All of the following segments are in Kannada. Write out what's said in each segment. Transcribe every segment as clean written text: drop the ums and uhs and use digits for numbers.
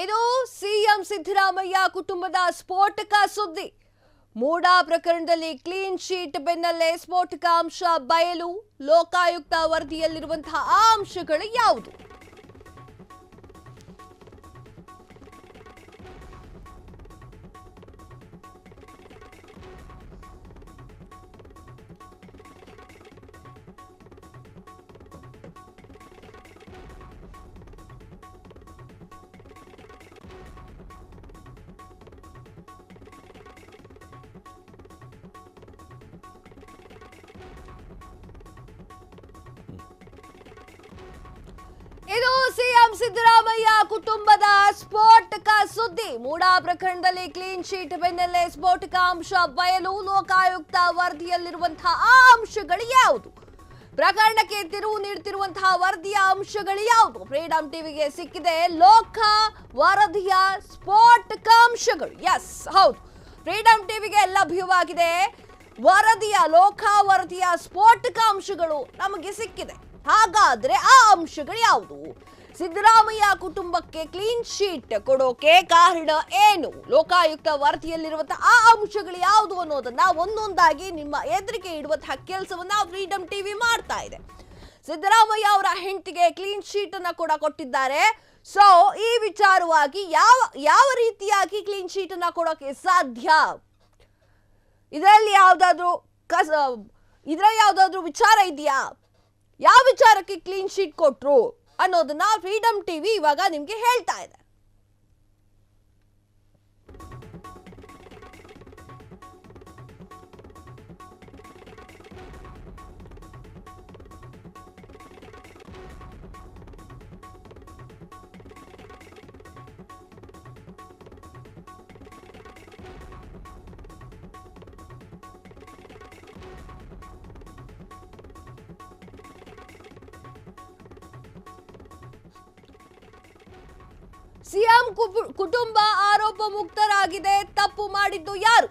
ಇದು ಸಿಎಂ ಸಿದ್ದರಾಮಯ್ಯ ಕುಟುಂಬದ ಸ್ಫೋಟಕ ಸುದ್ದಿ. ಮೂಡಾ ಪ್ರಕರಣದಲ್ಲಿ ಕ್ಲೀನ್ ಶೀಟ್ ಬೆನ್ನಲ್ಲೇ ಸ್ಫೋಟಕ ಅಂಶ ಬಯಲು. ಲೋಕಾಯುಕ್ತ ವರದಿಯಲ್ಲಿರುವಂತಹ ಆ ಅಂಶಗಳು ಯಾವುದು? ಇದು ಸಿಎಂ ಸಿದ್ದರಾಮಯ್ಯ ಕುಟುಂಬದ ಸ್ಫೋಟಕ ಸುದ್ದಿ. ಮೂಡಾ ಪ್ರಕರಣದಲ್ಲಿ ಕ್ಲೀನ್ ಶೀಟ್ ಬೆನ್ನಲ್ಲೇ ಸ್ಫೋಟಕ ಅಂಶ ಬಯಲು. ಲೋಕಾಯುಕ್ತ ವರದಿಯಲ್ಲಿರುವಂತಹ ಆ ಅಂಶಗಳು ಯಾವುದು? ಪ್ರಕರಣಕ್ಕೆ ತಿರುವು ನೀಡುತ್ತಿರುವಂತಹ ವರದಿಯ ಅಂಶಗಳು ಯಾವುದು? ಫ್ರೀಡಂ ಟಿವಿಗೆ ಸಿಕ್ಕಿದೆ ಲೋಕ ವರದಿಯ ಸ್ಫೋಟಕ ಅಂಶಗಳು. ಎಸ್, ಹೌದು, ಫ್ರೀಡಂ ಟಿವಿಗೆ ಲಭ್ಯವಾಗಿದೆ ಲೋಕ ವರದಿಯ ಸ್ಫೋಟಕ ಅಂಶಗಳು ನಮಗೆ ಸಿಕ್ಕಿದೆ. ಹಾಗಾದ್ರೆ ಆ ಅಂಶಗಳು ಯಾವುದು? ಸಿದ್ದರಾಮಯ್ಯ ಕುಟುಂಬಕ್ಕೆ ಕ್ಲೀನ್ ಶೀಟ್ ಕೊಡೋಕೆ ಕಾರಣ ಏನು? ಲೋಕಾಯುಕ್ತ ವರದಿಯಲ್ಲಿರುವಂತಹ ಆ ಅಂಶಗಳು ಯಾವುದು ಅನ್ನೋದನ್ನ ಒಂದೊಂದಾಗಿ ನಿಮ್ಮ ಎದುರಿಗೆ ಇಡುವಂತಹ ಕೆಲಸವನ್ನ ಫ್ರೀಡಂ ಟಿವಿ ಮಾಡ್ತಾ ಇದೆ. ಸಿದ್ದರಾಮಯ್ಯ ಅವರ ಹೆಂಡತಿಗೆ ಕ್ಲೀನ್ ಶೀಟ್ ಅನ್ನ ಕೂಡ ಕೊಟ್ಟಿದ್ದಾರೆ. ಸೊ ಈ ವಿಚಾರವಾಗಿ ಯಾವ ರೀತಿಯಾಗಿ ಕ್ಲೀನ್ ಶೀಟ್ ಅನ್ನ ಕೊಡೋಕೆ ಸಾಧ್ಯ, ಇದರಲ್ಲಿ ಯಾವ್ದಾದ್ರು ವಿಚಾರ ಇದೆಯಾ, ಯಾವ ವಿಚಾರಕ್ಕೆ ಕ್ಲೀನ್ ಶೀಟ್ ಕೊಟ್ರು ಅನ್ನೋದನ್ನ ಫ್ರೀಡಂ ಟಿವಿ ಇವಾಗ ನಿಮ್ಗೆ ಹೇಳ್ತಾ ಇದೆ. ಸಿಎಂ ಕುಟುಂಬ ಆರೋಪ ಮುಕ್ತರಾಗಿದೆ. ತಪ್ಪು ಮಾಡಿದ್ದು ಯಾರು?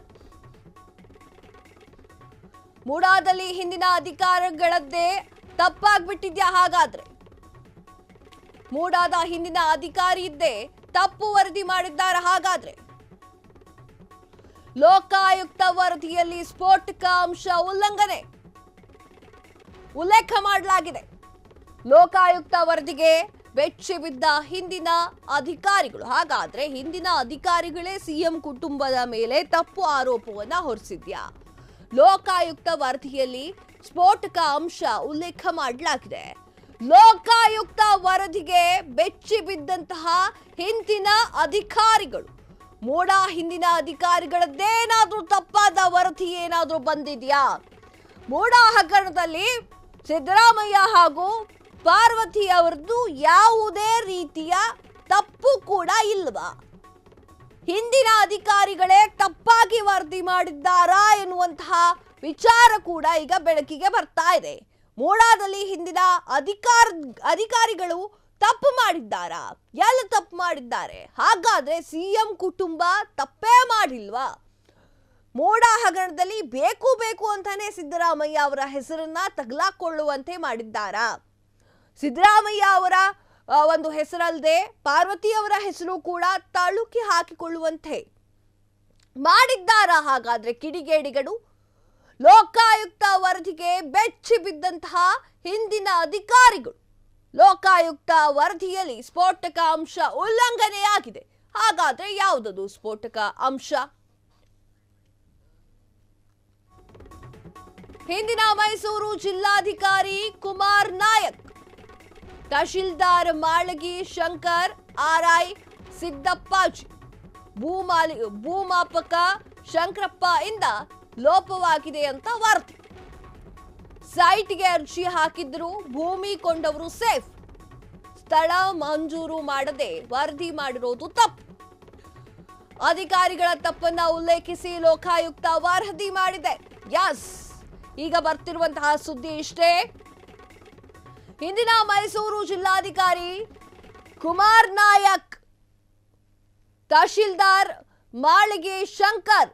ಮೂಡಾದಲ್ಲಿ ಹಿಂದಿನ ಅಧಿಕಾರಿಗಳದ್ದೇ ತಪ್ಪಾಗ್ಬಿಟ್ಟಿದ್ಯಾ? ಹಾಗಾದ್ರೆ ಮೂಡಾದ ಹಿಂದಿನ ಅಧಿಕಾರಿ ಇದ್ದೇ ತಪ್ಪು ವರದಿ ಮಾಡಿದ್ದಾರೆ. ಹಾಗಾದ್ರೆ ಲೋಕಾಯುಕ್ತ ವರದಿಯಲ್ಲಿ ಸ್ಫೋಟಕ ಅಂಶ ಉಲ್ಲೇಖ ಮಾಡಲಾಗಿದೆ. ಲೋಕಾಯುಕ್ತ ವರದಿಗೆ ಬೆಚ್ಚಿ ಬಿದ್ದ ಹಿಂದಿನ ಅಧಿಕಾರಿಗಳು. ಹಾಗಾದ್ರೆ ಹಿಂದಿನ ಅಧಿಕಾರಿಗಳೇ ಸಿಎಂ ಕುಟುಂಬದ ಮೇಲೆ ತಪ್ಪು ಆರೋಪವನ್ನ ಹೊರಿಸಿದ್ಯಾ? ಲೋಕಾಯುಕ್ತ ವರದಿಯಲ್ಲಿ ಸ್ಫೋಟಕ ಅಂಶ ಉಲ್ಲೇಖ ಮಾಡಲಾಗಿದೆ. ಲೋಕಾಯುಕ್ತ ವರದಿಗೆ ಬೆಚ್ಚಿ ಬಿದ್ದಂತಹ ಹಿಂದಿನ ಅಧಿಕಾರಿಗಳು, ಮೂಡಾ ಹಿಂದಿನ ಅಧಿಕಾರಿಗಳದ್ದೇನಾದ್ರೂ ತಪ್ಪಾದ ವರದಿ ಏನಾದ್ರೂ ಬಂದಿದ್ಯಾ? ಮೂಡಾ ಹಗರಣದಲ್ಲಿ ಸಿದ್ದರಾಮಯ್ಯ ಹಾಗೂ ಪಾರ್ವತಿ ಅವರದ್ದು ಯಾವುದೇ ರೀತಿಯ ತಪ್ಪು ಕೂಡ ಇಲ್ವಾ? ಹಿಂದಿನ ಅಧಿಕಾರಿಗಳೇ ತಪ್ಪಾಗಿ ವರದಿ ಮಾಡಿದ್ದಾರಾ ಎನ್ನುವಂತಹ ವಿಚಾರ ಕೂಡ ಈಗ ಬೆಳಕಿಗೆ ಬರ್ತಾ ಇದೆ. ಮೂಡಾದಲ್ಲಿ ಹಿಂದಿನ ಅಧಿಕಾರಿಗಳು ತಪ್ಪು ಮಾಡಿದ್ದಾರಾ? ಎಲ್ಲ ತಪ್ಪು ಮಾಡಿದ್ದಾರೆ. ಹಾಗಾದ್ರೆ ಸಿಎಂ ಕುಟುಂಬ ತಪ್ಪೇ ಮಾಡಿಲ್ವಾ? ಮೂಡಾ ಹಗರಣದಲ್ಲಿ ಬೇಕು ಅಂತಾನೆ ಸಿದ್ದರಾಮಯ್ಯ ಅವರ ಹೆಸರನ್ನ ತಗಲಾಕೊಳ್ಳುವಂತೆ ಮಾಡಿದ್ದಾರಾ? ಸಿದ್ದರಾಮಯ್ಯ ಅವರ ಒಂದು ಹೆಸರಲ್ಲದೆ ಪಾರ್ವತಿ ಅವರ ಹೆಸರು ಕೂಡ ತಳುಕಿ ಹಾಕಿಕೊಳ್ಳುವಂತೆ ಮಾಡಿದ್ದಾರಾ? ಹಾಗಾದ್ರೆ ಕಿಡಿಗೇಡಿಗಳು. ಲೋಕಾಯುಕ್ತ ವರದಿಗೆ ಬೆಚ್ಚಿ ಬಿದ್ದಂತಹ ಹಿಂದಿನ ಅಧಿಕಾರಿಗಳು, ಲೋಕಾಯುಕ್ತ ವರದಿಯಲ್ಲಿ ಸ್ಫೋಟಕ ಅಂಶ ಉಲ್ಲಂಘನೆಯಾಗಿದೆ. ಹಾಗಾದ್ರೆ ಯಾವುದದು ಸ್ಫೋಟಕ ಅಂಶ? ಹಿಂದಿನ ಮೈಸೂರು ಜಿಲ್ಲಾಧಿಕಾರಿ ಕುಮಾರ್ ನಾಯಕ್, ತಹಶೀಲ್ದಾರ್ ಮಾಳಗಿ ಶಂಕರ್, ಆರ್ಐ ಸಿದ್ದಪ್ಪಾಜಿ, ಭೂಮಾಪಕ ಶಂಕರಪ್ಪ ಇಂದ ಲೋಪವಾಗಿದೆ ಅಂತ ವರದಿ. ಸೈಟ್ಗೆ ಅರ್ಜಿ ಹಾಕಿದ್ರು, ಭೂಮಿ ಕೊಂಡವರು ಸೇಫ್, ಸ್ಥಳ ಮಂಜೂರು ಮಾಡದೆ ವರದಿ ಮಾಡಿರೋದು ತಪ್ಪು. ಅಧಿಕಾರಿಗಳ ತಪ್ಪನ್ನ ಉಲ್ಲೇಖಿಸಿ ಲೋಕಾಯುಕ್ತ ವರದಿ ಮಾಡಿದೆ. ಯಸ್, ಈಗ ಬರ್ತಿರುವಂತಹ ಸುದ್ದಿ ಇಷ್ಟೇ. ಹಿಂದಿನ ಮೈಸೂರು ಜಿಲ್ಲಾಧಿಕಾರಿ ಕುಮಾರ್ ನಾಯಕ್, ತಹಶೀಲ್ದಾರ್ ಮಾಳಿಗೆ ಶಂಕರ್,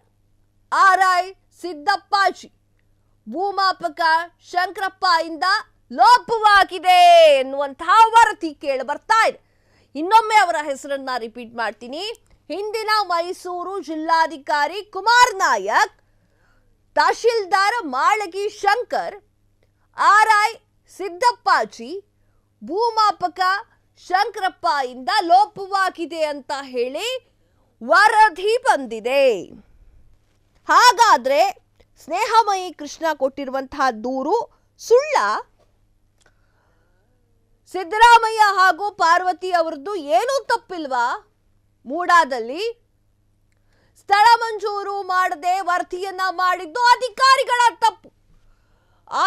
ಆರ್ಐ ಸಿದ್ದಪ್ಪಾಜಿ, ಭೂಮಾಪಕ ಶಂಕರಪ್ಪ ಇಂದ ಲೋಪವಾಗಿದೆ ಎನ್ನುವಂತಹ ವರದಿ ಕೇಳಿ ಬರ್ತಾ ಇದೆ. ಇನ್ನೊಮ್ಮೆ ಅವರ ಹೆಸರನ್ನ ರಿಪೀಟ್ ಮಾಡ್ತೀನಿ. ಹಿಂದಿನ ಮೈಸೂರು ಜಿಲ್ಲಾಧಿಕಾರಿ ಕುಮಾರ್ ನಾಯಕ್, ತಹಶೀಲ್ದಾರ್ ಮಾಳಗಿ ಶಂಕರ್, ಆರ್ಐ ಸಿದ್ದಪ್ಪಾಜಿ, ಭೂಮಾಪಕ ಶಂಕರಪ್ಪ ಇಂದ ಲೋಪವಾಗಿದೆ ಅಂತ ಹೇಳಿ ವರದಿ ಬಂದಿದೆ. ಹಾಗಾದ್ರೆ ಸ್ನೇಹಮಯಿ ಕೃಷ್ಣ ಕೊಟ್ಟಿರುವಂತಹ ದೂರು ಸುಳ್ಳ? ಸಿದ್ದರಾಮಯ್ಯ ಹಾಗೂ ಪಾರ್ವತಿ ಅವರದ್ದು ಏನೂ ತಪ್ಪಿಲ್ವಾ? ಮೂಡಾದಲ್ಲಿ ಸ್ಥಳ ಮಂಜೂರು ಮಾಡದೆ ವರದಿಯನ್ನ ಮಾಡಿದ್ದು ಅಧಿಕಾರಿಗಳ ತಪ್ಪು.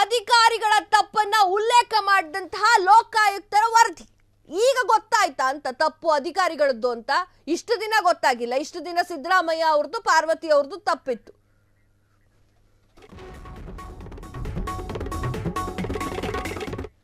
ಅಧಿಕಾರಿಗಳ ತಪ್ಪನ್ನ ಉಲ್ಲೇಖ ಮಾಡಿದಂತಹ ಲೋಕಾಯುಕ್ತರ ವರದಿ. ಈಗ ಗೊತ್ತಾಯ್ತಾ ಅಂತ ತಪ್ಪು ಅಧಿಕಾರಿಗಳದ್ದು ಅಂತ? ಇಷ್ಟು ದಿನ ಗೊತ್ತಾಗಿಲ್ಲ. ಇಷ್ಟು ದಿನ ಸಿದ್ದರಾಮಯ್ಯ ಅವ್ರದ್ದು ಪಾರ್ವತಿ ಅವ್ರದ್ದು ತಪ್ಪಿತ್ತು.